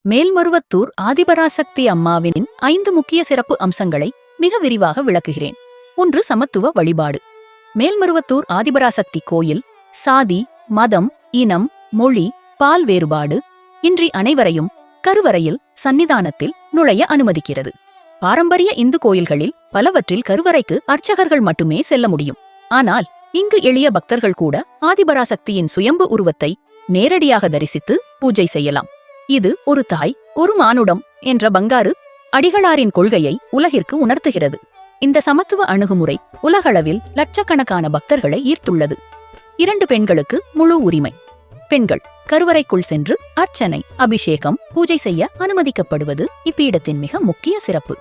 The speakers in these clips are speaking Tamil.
மேல்மருவத்தூர் ஆதிபராசக்தி அம்மாவின் 5 முக்கிய சிறப்பு அம்சங்களை மிக விரிவாக விளக்குகிறேன். 1. சமத்துவ வழிபாடு. மேல்மருவத்தூர் ஆதிபராசக்தி கோயில் சாதி, மதம், இனம், மொழி, பால் வேறுபாடு இன்றி அனைவரையும் கருவறையில் சன்னிதானத்தில் நுழைய அனுமதிக்கிறது. பாரம்பரிய இந்து கோயில்களில் பலவற்றில் கருவறைக்கு அர்ச்சகர்கள் மட்டுமே செல்ல முடியும். ஆனால் இங்கு எளிய பக்தர்கள் கூட ஆதிபராசக்தியின் சுயம்பு உருவத்தை நேரடியாக தரிசித்து பூஜை செய்யலாம். இது ஒரு தாய் ஒரு மானுடம் என்ற பங்காரு அடிகளாரின் கொள்கையை உலகிற்கு உணர்த்துகிறது. இந்த சமத்துவ அணுகுமுறை உலகளவில் லட்சக்கணக்கான பக்தர்களை ஈர்த்துள்ளது. 2. பெண்களுக்கு முழு உரிமை. பெண்கள் கருவறைக்குள் சென்று அர்ச்சனை, அபிஷேகம், பூஜை செய்ய அனுமதிக்கப்படுவது இப்பீடத்தின் மிக முக்கிய சிறப்பு.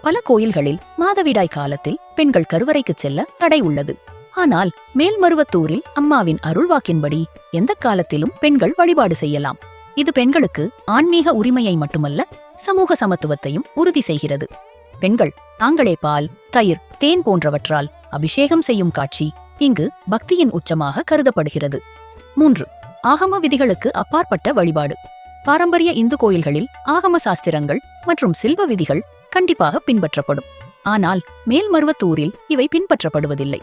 பல கோயில்களில் மாதவிடாய் காலத்தில் பெண்கள் கருவறைக்கு செல்ல தடை உள்ளது. ஆனால் மேல்மருவத்தூரில் அம்மாவின் அருள்வாக்கின்படி எந்த காலத்திலும் பெண்கள் வழிபாடு செய்யலாம். இது பெண்களுக்கு ஆன்மீக உரிமையை மட்டுமல்ல, சமூக சமத்துவத்தையும் உறுதி செய்கிறது. பெண்கள் தாங்களே பால், தயிர், தேன் போன்றவற்றால் அபிஷேகம் செய்யும் காட்சி இங்கு பக்தியின் உச்சமாக கருதப்படுகிறது. 3. ஆகம விதிகளுக்கு அப்பாற்பட்ட வழிபாடு. பாரம்பரிய இந்து கோயில்களில் ஆகம சாஸ்திரங்கள் மற்றும் சில்வ விதிகள் கண்டிப்பாக பின்பற்றப்படும். ஆனால் மேல்மருவத்தூரில் இவை பின்பற்றப்படுவதில்லை.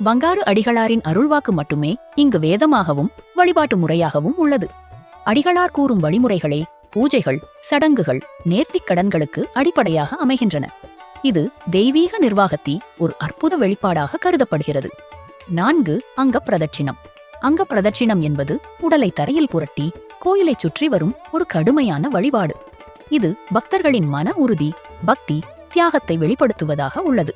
பங்காரு அடிகளாரின் அருள்வாக்கு மட்டுமே இங்கு வேதமாகவும் வழிபாட்டு முறையாகவும் உள்ளது. அடிகளார் கூறும் வழிமுறைகளே பூஜைகள், சடங்குகள், நேர்த்திக் கடன்களுக்கு அடிப்படையாக அமைகின்றன. இது தெய்வீக நிர்வாகத்தி ஒரு அற்புத வெளிப்பாடாக கருதப்படுகிறது. 4. அங்க பிரதட்சிணம். அங்க பிரதட்சிணம் என்பது உடலை தரையில் புரட்டி கோயிலை சுற்றி வரும் ஒரு கடுமையான வழிபாடு. இது பக்தர்களின் மன உறுதி, பக்தி, தியாகத்தை வெளிப்படுத்துவதாக உள்ளது.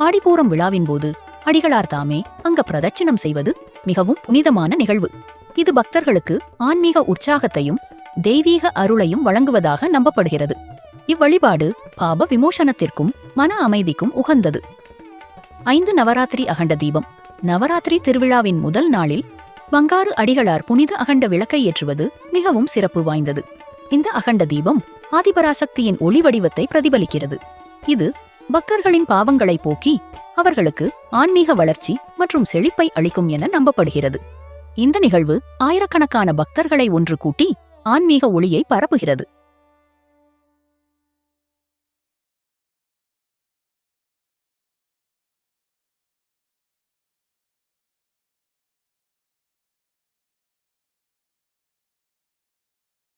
ஆடிப்பூரம் விழாவின் போது அடிகளார் தாமே அங்க பிரதட்சிணம் செய்வது மிகவும் புனிதமான நிகழ்வு. இது பக்தர்களுக்கு ஆன்மீக உற்சாகத்தையும் தெய்வீக அருளையும் வழங்குவதாக நம்பப்படுகிறது. இவ்வழிபாடு பாப விமோசனத்திற்கும் மன அமைதிக்கும் உகந்தது. 5. நவராத்திரி அகண்ட தீபம். நவராத்திரி திருவிழாவின் முதல் நாளில் பங்காரு அடிகளார் புனித அகண்ட விளக்கை ஏற்றுவது மிகவும் சிறப்பு வாய்ந்தது. இந்த அகண்ட தீபம் ஆதிபராசக்தியின் ஒளி வடிவத்தை பிரதிபலிக்கிறது. இது பக்தர்களின் பாவங்களை போக்கி அவர்களுக்கு ஆன்மீக வளர்ச்சி மற்றும் செழிப்பை அளிக்கும் என நம்பப்படுகிறது. இந்த நிகழ்வு ஆயிரக்கணக்கான பக்தர்களை ஒன்று கூட்டி ஆன்மீக ஒளியை பரப்புகிறது.